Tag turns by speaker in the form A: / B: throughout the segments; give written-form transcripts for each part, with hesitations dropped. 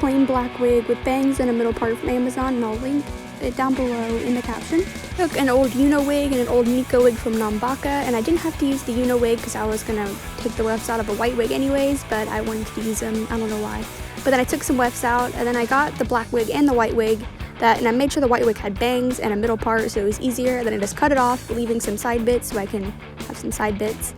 A: plain black wig with bangs and a middle part from Amazon, and I'll link it down below in the caption. Took an old Uno wig and an old Nico wig from Nambaka, and I didn't have to use the Uno wig because I was gonna take the wefts out of a white wig anyways, but I wanted to use them, I don't know why. But then I took some wefts out, and then I got the black wig and the white wig, and I made sure the white wig had bangs and a middle part so it was easier. Then I just cut it off, leaving some side bits so I can have some side bits.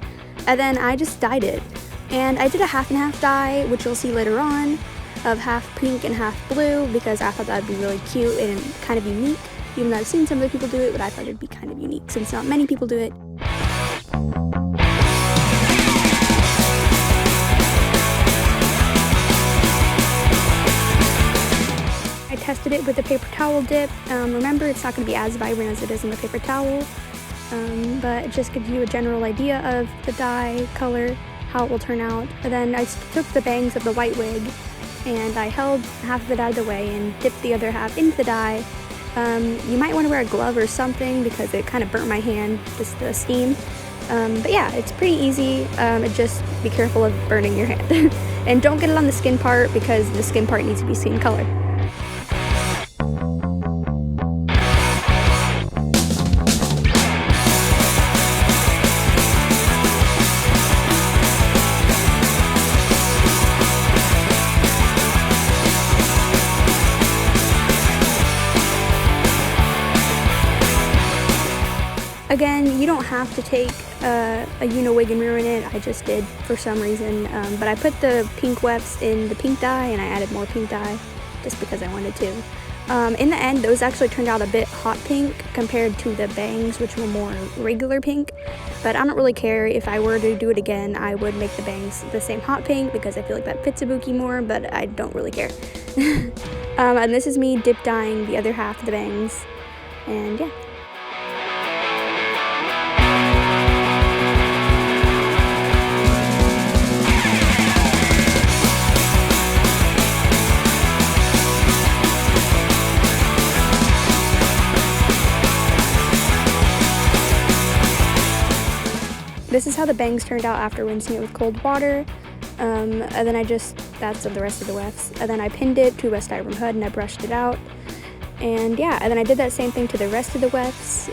A: And then I just dyed it. And I did a half and half dye, which you'll see later on, of half pink and half blue, because I thought that would be really cute and kind of unique. Even though I've seen some other people do it, but I thought it'd be kind of unique since not many people do it. I tested it with a paper towel dip. Remember, it's not going to be as vibrant as it is in the paper towel, but it just gives you a general idea of the dye color, how it will turn out. And then I took the bangs of the white wig and I held half of it out of the way and dipped the other half into the dye. You might want to wear a glove or something because it kind of burnt my hand, just the steam. But yeah, it's pretty easy. Just be careful of burning your hand. And don't get it on the skin part because the skin part needs to be skin color. Again, you don't have to take a Uno wig and ruin it. I just did for some reason, but I put the pink wefts in the pink dye and I added more pink dye just because I wanted to. In the end, those actually turned out a bit hot pink compared to the bangs, which were more regular pink, but I don't really care. If I were to do it again, I would make the bangs the same hot pink because I feel like that fits Ibuki more, but I don't really care. And this is me dip dyeing the other half of the bangs, and yeah. This is how the bangs turned out after rinsing it with cold water, and then that's the rest of the wefts. And then I pinned it to a styrofoam hood and I brushed it out. And yeah, and then I did that same thing to the rest of the wefts,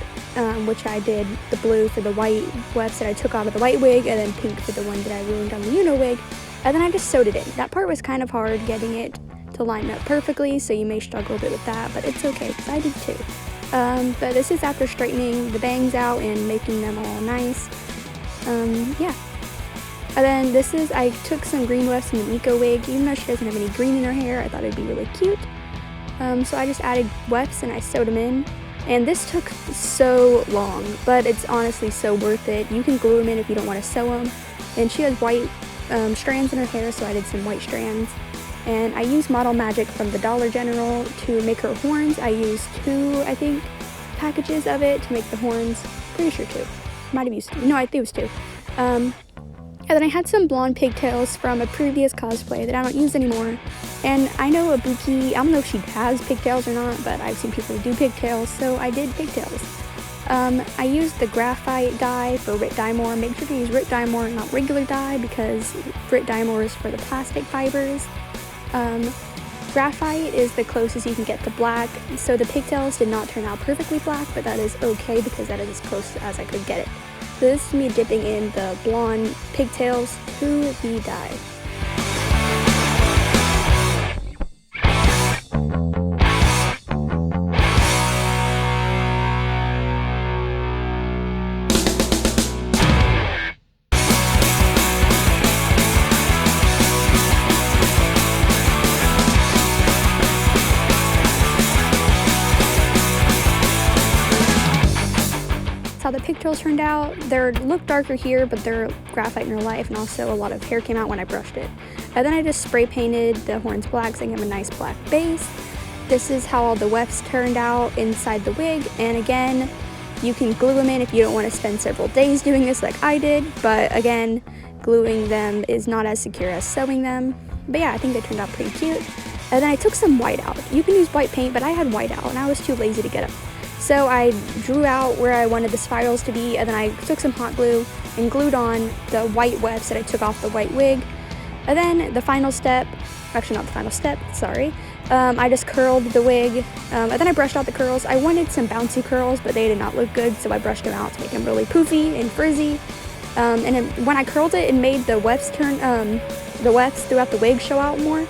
A: which I did the blue for the white wefts that I took out of the white wig, and then pink for the one that I ruined on the Uno wig. And then I just sewed it in. That part was kind of hard getting it to line up perfectly, so you may struggle a bit with that, but it's okay, because I did too. But this is after straightening the bangs out and making them all nice. Yeah. And then I took some green wefts in the Nico wig. Even though she doesn't have any green in her hair, I thought it'd be really cute. So I just added wefts and I sewed them in. And this took so long, but it's honestly so worth it. You can glue them in if you don't want to sew them. And she has white strands in her hair, so I did some white strands. And I used Model Magic from the Dollar General to make her horns. I used 2, I think, packages of it to make the horns. Pretty sure 2. Might have used, no, I think it was 2. And then I had some blonde pigtails from a previous cosplay that I don't use anymore. And I know Ibuki, I don't know if she has pigtails or not, but I've seen people do pigtails, so I did pigtails. I used the graphite dye for Rit Dye More. Make sure to use Rit Dye More, not regular dye, because Rit Dye More is for the plastic fibers. Graphite is the closest you can get to black, so the pigtails did not turn out perfectly black, but that is okay because that is as close as I could get it. So this is me dipping in the blonde pigtails to the dye. How the pigtails turned out. They look darker here, but they're graphite in real life, and also a lot of hair came out when I brushed it. And then I just spray painted the horns black so I have a nice black base. This is how all the wefts turned out inside the wig, and again, you can glue them in if you don't want to spend several days doing this like I did, but again, gluing them is not as secure as sewing them. But yeah, I think they turned out pretty cute. And then I took some white out. You can use white paint, but I had white out, and I was too lazy to get them. So I drew out where I wanted the spirals to be, and then I took some hot glue and glued on the white wefts that I took off the white wig. And then the final step actually not the final step, sorry. I just curled the wig, and then I brushed out the curls. I wanted some bouncy curls, but they did not look good, so I brushed them out to make them really poofy and frizzy. And then when I curled it, it made the wefts throughout the wig show out more,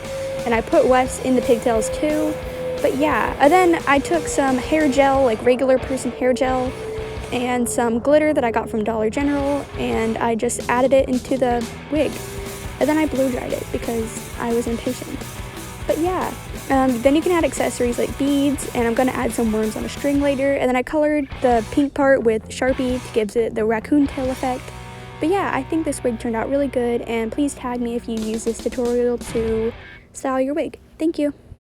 A: and I put wefts in the pigtails too. But yeah, and then I took some hair gel, like regular person hair gel, and some glitter that I got from Dollar General, and I just added it into the wig. And then I blow dried it because I was impatient. But yeah, then you can add accessories like beads, and I'm gonna add some worms on a string later. And then I colored the pink part with Sharpie to give it the raccoon tail effect. But yeah, I think this wig turned out really good, and please tag me if you use this tutorial to style your wig. Thank you.